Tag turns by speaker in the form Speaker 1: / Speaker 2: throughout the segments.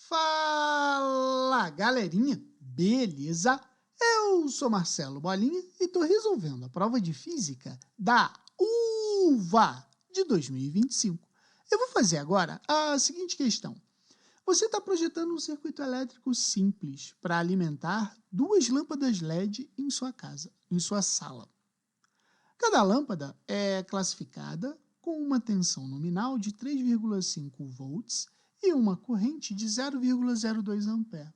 Speaker 1: Fala, galerinha! Beleza? Eu sou Marcelo Bolinha e estou resolvendo a prova de física da UVA de 2025. Eu vou fazer agora a seguinte questão. Você está projetando um circuito elétrico simples para alimentar duas lâmpadas LED em sua casa, em sua sala. Cada lâmpada é classificada com uma tensão nominal de 3,5 volts e uma corrente de 0,02 ampere,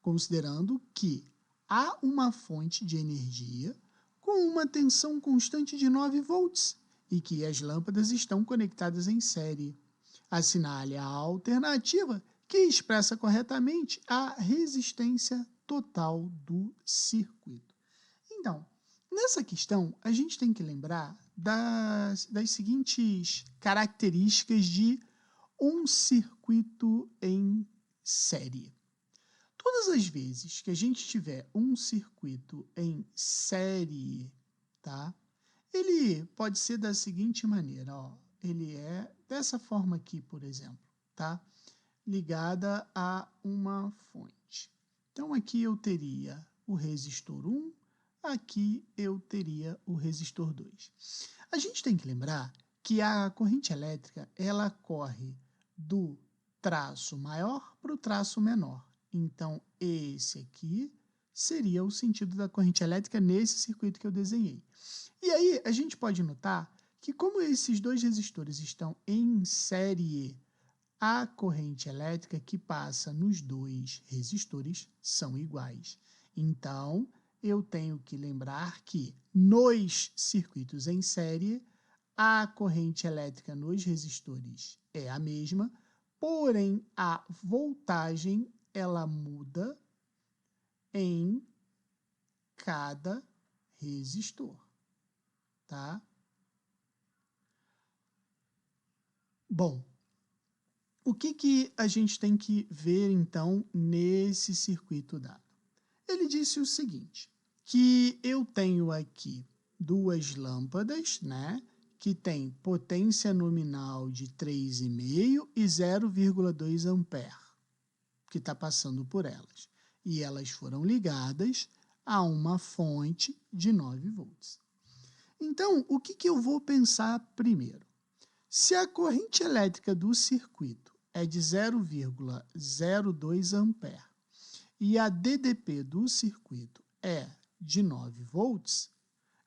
Speaker 1: considerando que há uma fonte de energia com uma tensão constante de 9 volts e que as lâmpadas estão conectadas em série. Assinale a alternativa que expressa corretamente a resistência total do circuito. Então, nessa questão, a gente tem que lembrar das seguintes características de um circuito em série. Todas as vezes que a gente tiver um circuito em série, tá? Ele pode ser da seguinte maneira, ó. Ele é dessa forma aqui, por exemplo, tá? Ligada a uma fonte. Então, aqui eu teria o resistor 1, aqui eu teria o resistor 2. A gente tem que lembrar que a corrente elétrica, ela corre do traço maior para o traço menor. Então, esse aqui seria o sentido da corrente elétrica nesse circuito que eu desenhei. E aí, a gente pode notar que como esses dois resistores estão em série, a corrente elétrica que passa nos dois resistores são iguais. Então, eu tenho que lembrar que nos circuitos em série, a corrente elétrica nos resistores é a mesma, porém a voltagem ela muda em cada resistor, tá? Bom, o que a gente tem que ver então nesse circuito dado? Ele disse o seguinte, que eu tenho aqui duas lâmpadas, né, que tem potência nominal de 3,5 e 0,2 ampere, que está passando por elas. E elas foram ligadas a uma fonte de 9 volts. Então, o que eu vou pensar primeiro? Se a corrente elétrica do circuito é de 0,02 ampere e a DDP do circuito é de 9 volts,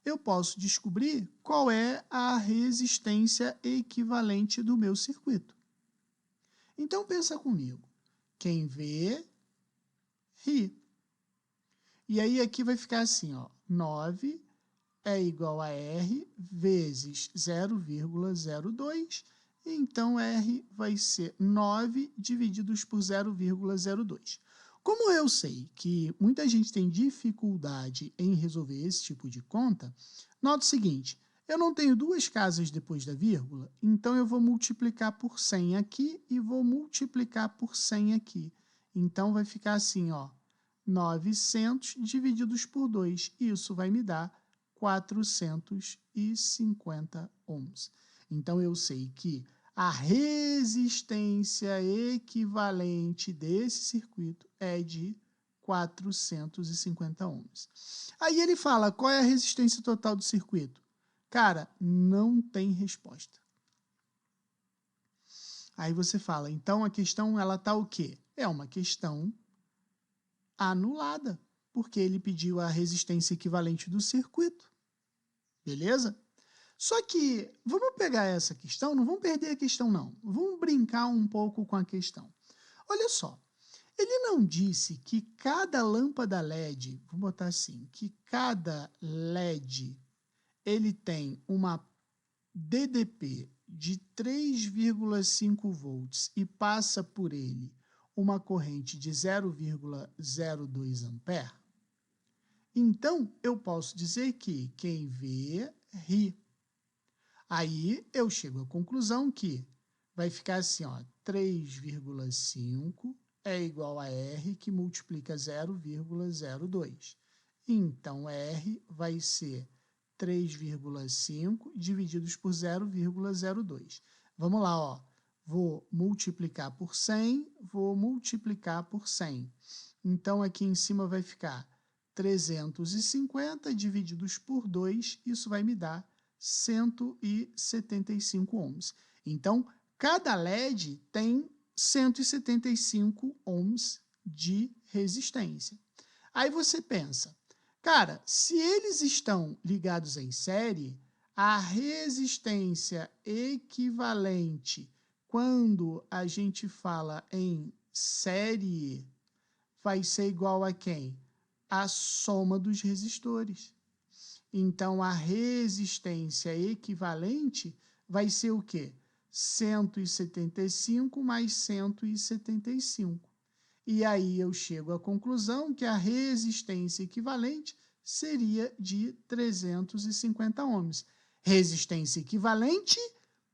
Speaker 1: eu posso descobrir qual é a resistência equivalente do meu circuito. Então, pensa comigo. Quem vê, ri. E aí aqui vai ficar assim, ó, 9 é igual a R vezes 0,02, então R vai ser 9 divididos por 0,02. Como eu sei que muita gente tem dificuldade em resolver esse tipo de conta, nota o seguinte, eu não tenho duas casas depois da vírgula, então eu vou multiplicar por 100 aqui e vou multiplicar por 100 aqui. Então vai ficar assim, ó, 900 divididos por 2, isso vai me dar 450 ohms. Então, eu sei que a resistência equivalente desse circuito é de 450 ohms. Aí ele fala, qual é a resistência total do circuito? Cara, não tem resposta. Aí você fala, então a questão ela tá o quê? É uma questão anulada, porque ele pediu a resistência equivalente do circuito. Beleza? Só que, vamos pegar essa questão, não vamos perder a questão não, vamos brincar um pouco com a questão. Olha só, ele não disse que cada lâmpada LED, vou botar assim, que cada LED, ele tem uma DDP de 3,5 volts e passa por ele uma corrente de 0,02 ampere? Então, eu posso dizer que quem vê, ri. Aí, eu chego à conclusão que vai ficar assim, ó, 3,5 é igual a R que multiplica 0,02. Então, R vai ser 3,5 divididos por 0,02. Vamos lá, ó. Vou multiplicar por 100, vou multiplicar por 100. Então, aqui em cima vai ficar 350 divididos por 2, isso vai me dar 175 ohms. Então, cada LED tem 175 ohms de resistência. Aí você pensa, cara, se eles estão ligados em série, a resistência equivalente quando a gente fala em série vai ser igual a quem? A soma dos resistores. Então, a resistência equivalente vai ser o quê? 175 mais 175. E aí eu chego à conclusão que a resistência equivalente seria de 350 ohms. Resistência equivalente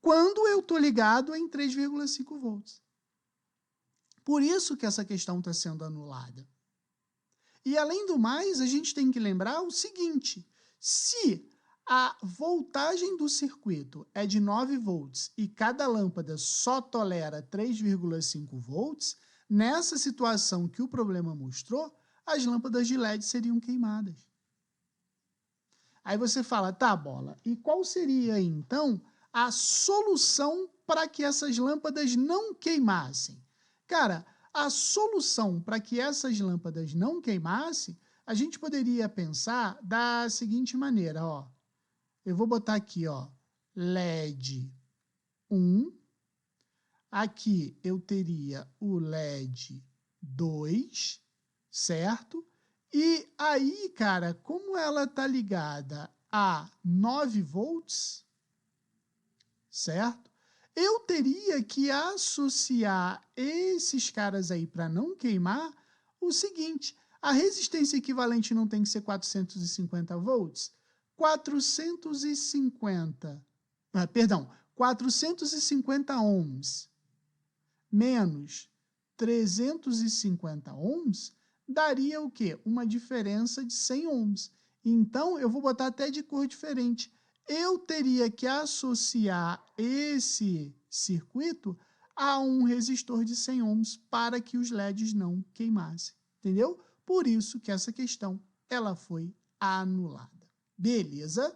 Speaker 1: quando eu estou ligado em 3,5 volts. Por isso que essa questão está sendo anulada. E, além do mais, a gente tem que lembrar o seguinte, se a voltagem do circuito é de 9 volts e cada lâmpada só tolera 3,5 volts, nessa situação que o problema mostrou, as lâmpadas de LED seriam queimadas. Aí você fala, tá, Bola, e qual seria, então, a solução para que essas lâmpadas não queimassem? Cara, a solução para que essas lâmpadas não queimassem, a gente poderia pensar da seguinte maneira, ó. Eu vou botar aqui, ó, LED 1. Aqui eu teria o LED 2, certo? E aí, cara, como ela está ligada a 9 volts, certo? Eu teria que associar esses caras aí para não queimar o seguinte, a resistência equivalente não tem que ser 450 volts? 450 ohms menos 350 ohms daria o quê? Uma diferença de 100 ohms. Então, eu vou botar até de cor diferente. Eu teria que associar esse circuito a um resistor de 100 ohms para que os LEDs não queimassem. Entendeu? Por isso que essa questão ela foi anulada. Beleza?